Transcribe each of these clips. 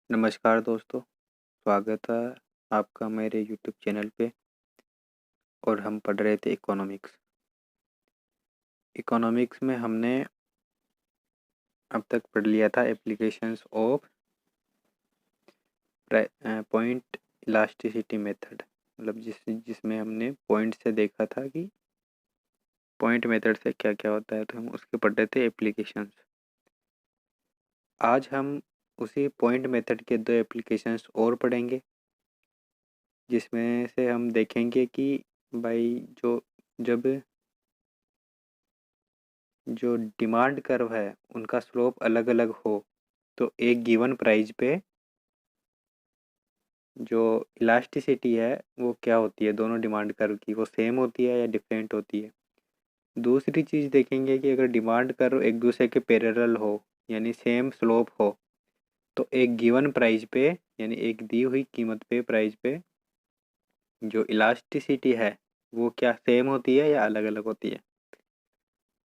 नमस्कार दोस्तों, स्वागत है आपका मेरे यूट्यूब चैनल पे। और हम पढ़ रहे थे इकोनॉमिक्स। इकोनॉमिक्स में हमने अब तक पढ़ लिया था applications of point elasticity method, मतलब जिसमें हमने पॉइंट से देखा था कि पॉइंट मेथड से क्या क्या होता है, तो हम उसके पढ़ रहे थे एप्लीकेशंस। आज हम उसी पॉइंट मेथड के दो एप्लीकेशंस और पढ़ेंगे, जिसमें से हम देखेंगे कि भाई जब जो डिमांड कर्व है उनका स्लोप अलग अलग हो, तो एक गिवन प्राइस पे जो इलास्टिसिटी है वो क्या होती है, दोनों डिमांड कर्व की, वो सेम होती है या डिफरेंट होती है। दूसरी चीज़ देखेंगे कि अगर डिमांड कर्व एक दूसरे के पैरेलल हो, यानी सेम स्लोप हो, तो एक गिवन प्राइस पे, यानी एक दी हुई कीमत पे, प्राइस पे जो इलास्टिसिटी है वो क्या सेम होती है या अलग अलग होती है।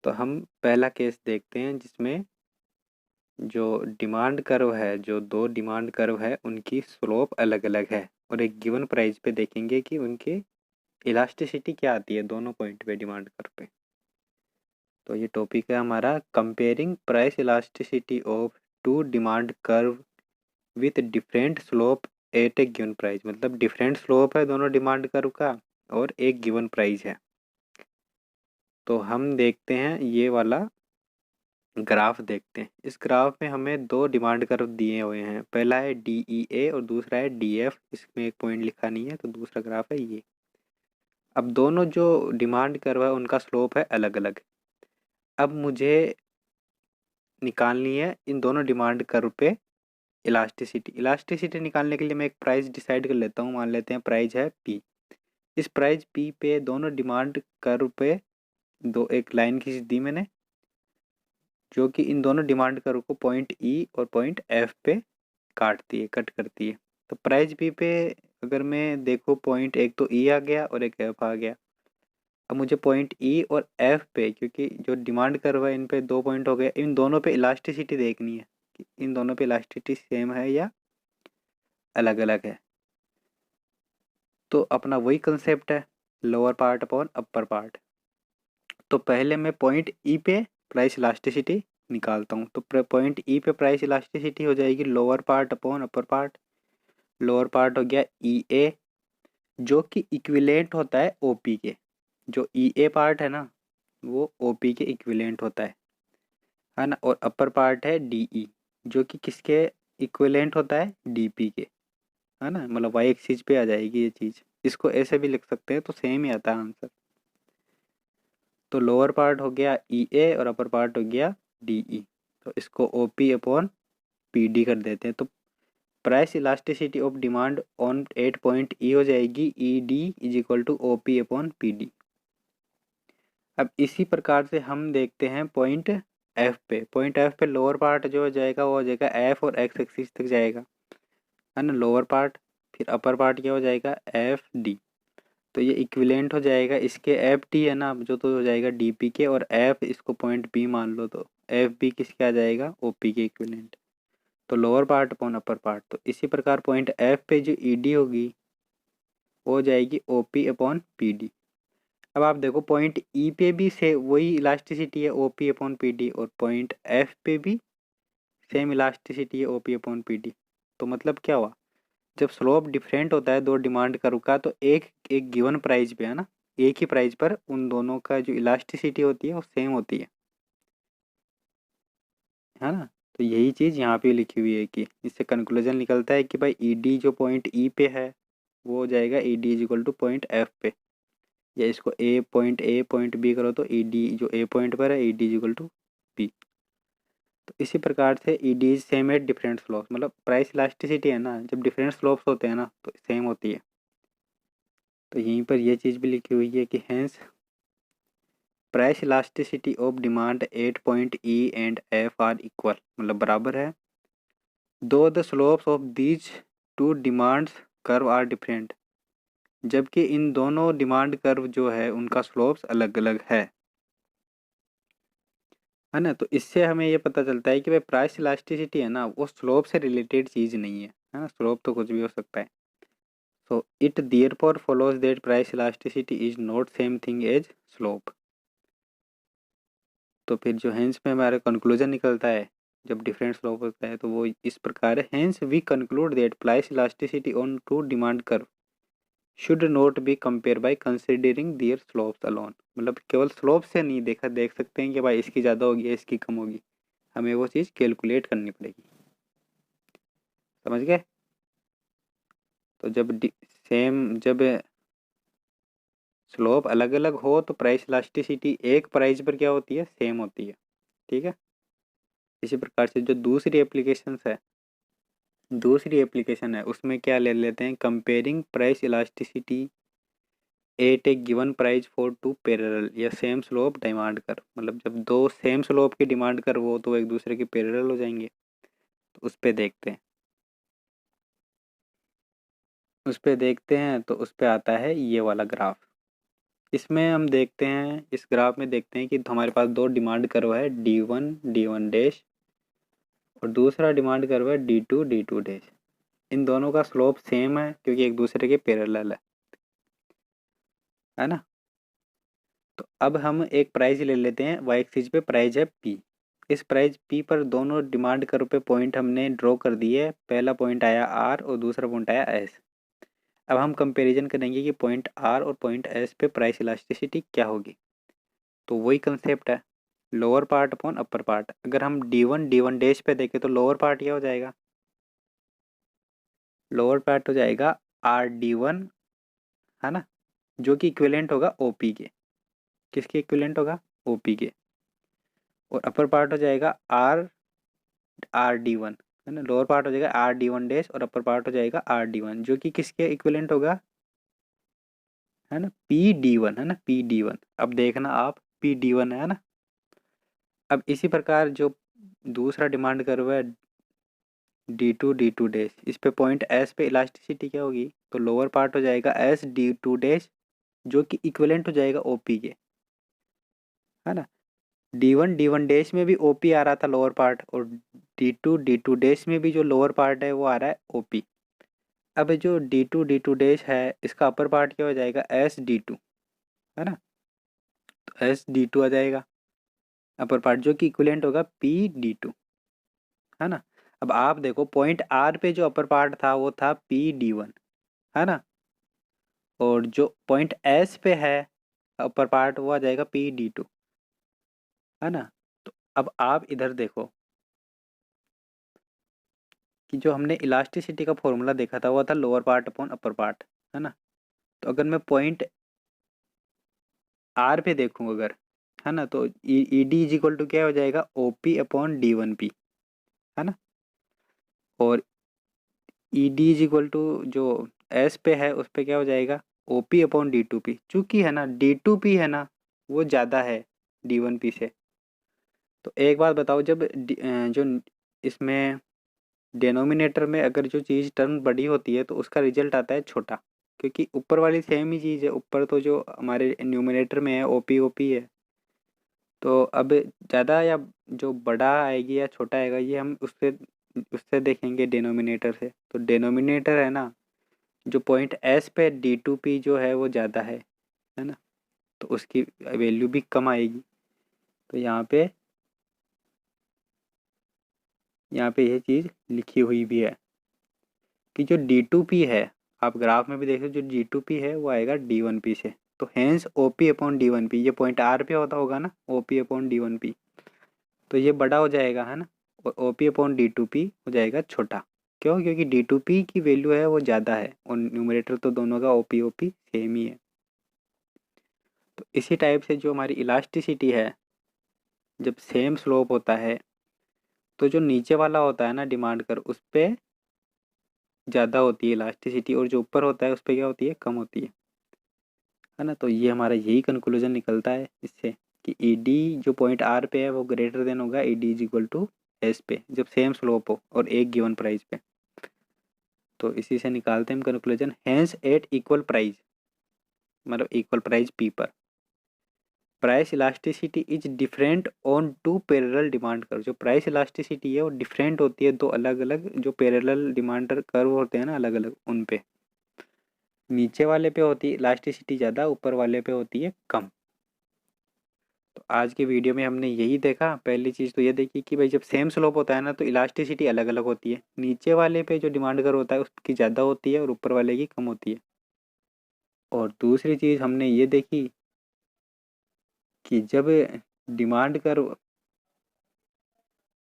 तो हम पहला केस देखते हैं जिसमें जो डिमांड कर्व है, जो दो डिमांड कर्व है, उनकी स्लोप अलग अलग है, और एक गिवन प्राइस पे देखेंगे कि उनकी इलास्टिसिटी क्या आती है दोनों पॉइंट पे, डिमांड कर्व पे। तो ये टॉपिक है हमारा, comparing price elasticity of two demand curve with different slope at a given price. मतलब डिफरेंट स्लोप है दोनों डिमांड कर्व का और एक गिवन प्राइस है। तो हम देखते हैं ये वाला ग्राफ देखते हैं। इस ग्राफ में हमें दो डिमांड कर्व दिए हुए हैं, पहला है DEA और दूसरा है DF। इसमें एक पॉइंट लिखा नहीं है, तो दूसरा ग्राफ है ये। अब दोनों जो डिमांड कर्व है उनका स्लोप है अलग अलग। अब मुझे निकालनी है इन दोनों डिमांड कर्व पे इलास्टिसिटी। इलास्टिसिटी निकालने के लिए मैं एक प्राइस डिसाइड कर लेता हूँ। मान लेते हैं प्राइस है P। इस प्राइस P पे दोनों डिमांड कर्व पे दो एक लाइन खींच दी मैंने, जो कि इन दोनों डिमांड कर्व को पॉइंट E और पॉइंट F पे कट करती है। तो प्राइस बी पे अगर मैं देखूँ, पॉइंट एक तो E आ गया और एक F आ गया। अब मुझे पॉइंट E और F पे, क्योंकि जो डिमांड कर्व है इन पे दो पॉइंट हो गए, इन दोनों पे इलास्टिसिटी देखनी है कि इन दोनों पे इलास्टिसिटी सेम है या अलग अलग है। तो अपना वही कंसेप्ट है, lower part upon upper part. तो पहले मैं पॉइंट E पे प्राइस इलास्टिसिटी निकालता हूँ। तो पॉइंट E पे प्राइस इलास्टिसिटी हो जाएगी lower part upon upper part. Lower part हो गया EA, जो कि इक्विवेलेंट होता है OP के। जो EA पार्ट है ना, वो OP के इक्विवेलेंट होता है ना। और अपर पार्ट है DE, जो कि किसके इक्विवेलेंट होता है, DP के, है ना। मतलब वाई एक्सिस पे आ जाएगी ये चीज़। इसको ऐसे भी लिख सकते हैं तो सेम ही आता है आंसर। तो लोअर पार्ट हो गया EA और अपर पार्ट हो गया DE। तो इसको OP अपॉन PD कर देते हैं। तो price elasticity of demand on 8 point E हो जाएगी ED is equal to OP upon PD। अब इसी प्रकार से हम देखते हैं पॉइंट F पे। पॉइंट F पे लोअर पार्ट जो हो जाएगा वो हो जाएगा F और X एक्सिस तक जाएगा, है ना, लोअर पार्ट। फिर अपर पार्ट क्या हो जाएगा, FD। तो ये इक्विवेलेंट हो जाएगा इसके, FD है ना, जो तो हो जाएगा DP के, और F इसको पॉइंट B मान लो, तो FB किसके आ जाएगा, OP के इक्विवेलेंट। तो lower part upon upper part. तो इसी प्रकार पॉइंट F पे जो ED होगी वो हो जाएगी OP अपॉन PD। अब आप देखो पॉइंट E पे भी से वही इलास्टिसिटी है OP अपॉन PD, और पॉइंट F पे भी सेम इलास्टिसिटी है OP अपॉन PD। तो मतलब क्या हुआ, जब स्लोप डिफरेंट होता है दो डिमांड कर्व का, तो एक एक गिवन प्राइस पे, है ना, एक ही प्राइस पर उन दोनों का जो इलास्टिसिटी होती है वो सेम होती है ना। तो यही चीज़ यहाँ पे लिखी हुई है कि इससे कंक्लूजन निकलता है कि भाई ED जो पॉइंट E पे है वो हो जाएगा ED is equal two point F पे। या इसको A पॉइंट B करो तो ED जो A पॉइंट पर है ED is equal to B। तो इसी प्रकार से ED is same at different slopes. मतलब प्राइस इलास्टिसिटी है ना, जब डिफरेंट स्लोप्स होते हैं ना तो सेम होती है। तो यहीं पर ये चीज़ भी लिखी हुई है कि hence price elasticity of demand at point E and F are equal, मतलब बराबर है, though the slopes of these two demands curve are different. जबकि इन दोनों डिमांड कर्व जो है उनका स्लोप्स अलग अलग है है ना। तो इससे हमें ये पता चलता है कि भाई प्राइस इलास्टिसिटी है ना वो स्लोप से रिलेटेड चीज़ नहीं है ना। स्लोप तो कुछ भी हो सकता है। So it therefore follows that price elasticity is not same thing as slope. तो फिर जो हेंस में हमारा कंक्लूजन निकलता है जब डिफरेंट स्लोप होता है तो वो इस प्रकार है। Hence we conclude that price elasticity on two demand curve should not be compare by considering their slopes alone. मतलब केवल स्लोप से नहीं देख सकते हैं कि भाई इसकी ज़्यादा होगी इसकी कम होगी, हमें वो चीज़ कैलकुलेट करनी पड़ेगी। समझ गए। तो जब स्लोप अलग अलग हो तो प्राइस इलास्टिसिटी एक प्राइस पर क्या होती है, सेम होती है। ठीक है। इसी प्रकार से जो दूसरी एप्लीकेशन है उसमें क्या ले लेते हैं, comparing price elasticity at a given price for two parallel या सेम स्लोप डिमांड कर। मतलब जब दो सेम स्लोप की डिमांड कर वो तो एक दूसरे के पैरेलल हो जाएंगे। तो उस पे देखते हैं तो उस पे आता है ये वाला ग्राफ। इसमें हम देखते हैं, इस ग्राफ में देखते हैं कि हमारे पास दो डिमांड कर्व है D1 डैश और दूसरा डिमांड कर्व है D2 डैश। इन दोनों का स्लोप सेम है क्योंकि एक दूसरे के पैरेलल है ना। तो अब हम एक प्राइस ले लेते हैं, वाई एक्सिस पे प्राइस है P। इस प्राइस P पर दोनों डिमांड कर्व पे पॉइंट हमने ड्रॉ कर दिए। पहला पॉइंट आया R और दूसरा पॉइंट आया S। अब हम कंपैरिजन करेंगे कि पॉइंट R और पॉइंट S पे प्राइस इलास्टिसिटी क्या होगी। तो वही कंसेप्ट है, lower part upon upper part. अगर हम D1 डैश पे देखें तो लोअर पार्ट क्या हो जाएगा, लोअर पार्ट हो जाएगा RD1, है ना, जो कि इक्विवेलेंट होगा OP के। किसके इक्विवेलेंट होगा, OP के। और अपर पार्ट हो जाएगा RD1, है ना। लोअर पार्ट हो जाएगा RD1 डैश और अपर पार्ट हो जाएगा RD1 जो कि किसके इक्विवेलेंट होगा, है ना, PD1, है ना, PD1। अब देखना आप PD1 है ना। अब इसी प्रकार जो दूसरा डिमांड कर्व है D2 डैश, इस पे पॉइंट S पे इलास्टिसिटी क्या होगी, तो लोअर पार्ट हो जाएगा SD2 डैश जो कि इक्विवेलेंट हो जाएगा OP के, है ना। D1 डैश में भी OP आ रहा था लोअर पार्ट और D2 डैश में भी जो लोअर पार्ट है वो आ रहा है OP। अब जो D2 डैश है इसका अपर पार्ट क्या हो जाएगा SD2, है ना। तो SD2 आ जाएगा अपर पार्ट जो कि इक्विवेलेंट होगा PD2, है ना। अब आप देखो पॉइंट R पे जो अपर पार्ट था वो था PD1, है ना। और जो पॉइंट S पे है अपर पार्ट वो आ जाएगा PD2, है ना। तो अब आप इधर देखो कि जो हमने इलास्टिसिटी का फॉर्मूला देखा था वो था lower part upon upper part, है ना। तो अगर मैं पॉइंट R पे देखूँ अगर, है ना, तो ED इज इक्वल टू क्या हो जाएगा OP अपॉन D1P, है ना। और ED इज इक्वल टू जो S पे है उस पे क्या हो जाएगा OP अपॉन D2P। चूंकि है ना D2P है ना वो ज़्यादा है D1P से। तो एक बात बताओ, जब जो इसमें डिनोमिनेटर में अगर जो चीज़ टर्म बड़ी होती है तो उसका रिजल्ट आता है छोटा, क्योंकि ऊपर वाली सेम ही चीज़ है। ऊपर तो जो हमारे न्यूमिनेटर में है OP है। तो अब ज़्यादा या जो बड़ा आएगी या छोटा आएगा ये हम उससे उससे देखेंगे डिनोमिनेटर से। तो डिनोमिनेटर है ना जो पॉइंट S पे D2P जो है वो ज़्यादा है ना, तो उसकी वैल्यू भी कम आएगी। तो यहाँ पे ये चीज़ लिखी हुई भी है कि जो D2P है, आप ग्राफ में भी देखो जो D2P है वो आएगा D1P से। तो हेंस OP अपॉन D1P, ये पॉइंट R पे होता होगा ना OP अपॉन D1P, तो ये बड़ा हो जाएगा, है ना। और OP अपॉन D2P हो जाएगा छोटा। क्यों, क्योंकि D2P की वैल्यू है वो ज़्यादा है और न्यूमरेटर तो दोनों का OP सेम ही है। तो इसी टाइप से जो हमारी इलास्टिसिटी है जब सेम स्लोप होता है तो जो नीचे वाला होता है ना डिमांड कर उस पर ज़्यादा होती है इलास्टिसिटी और जो ऊपर होता है उस पर क्या होती है, कम होती है ना। तो ये हमारा यही कंक्लूजन निकलता है इससे कि ED जो पॉइंट R पे है वो ग्रेटर देन होगा ED is equal to S पे जब सेम स्लोप हो और एक गिवन प्राइस पे। तो इसी से निकालते हैं हम conclusion, hence at equal price, मतलब इक्वल प्राइस P पर price elasticity is different on two parallel demand curve. जो प्राइस इलास्टिसिटी है वो डिफरेंट होती है दो अलग अलग जो पैरेलल डिमांड कर्व होते हैं ना, अलग अलग, उन पे। नीचे वाले पे होती है इलास्टिसिटी ज़्यादा, ऊपर वाले पे होती है कम। तो आज के वीडियो में हमने यही देखा। पहली चीज़ तो ये देखी कि भाई जब सेम स्लोप होता है ना तो इलास्टिसिटी अलग अलग होती है। नीचे वाले पे जो डिमांड कर्व होता है उसकी ज़्यादा होती है और ऊपर वाले की कम होती है। और दूसरी चीज़ हमने ये देखी कि जब डिमांड कर्व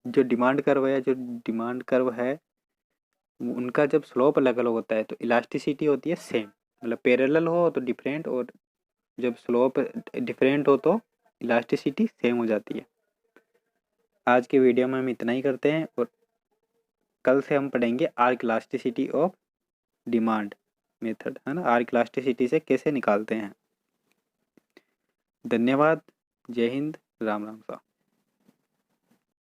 जो डिमांड कर्व है उनका जब स्लोप अलग अलग होता है तो इलास्टिसिटी होती है सेम। मतलब पैरेलल हो तो डिफरेंट, और जब स्लोप डिफरेंट हो तो इलास्टिसिटी सेम हो जाती है। आज के वीडियो में हम इतना ही करते हैं और कल से हम पढ़ेंगे arc elasticity of demand method, है ना, आर्क इलास्टिसिटी से कैसे निकालते हैं। धन्यवाद। जय हिंद। राम राम सा।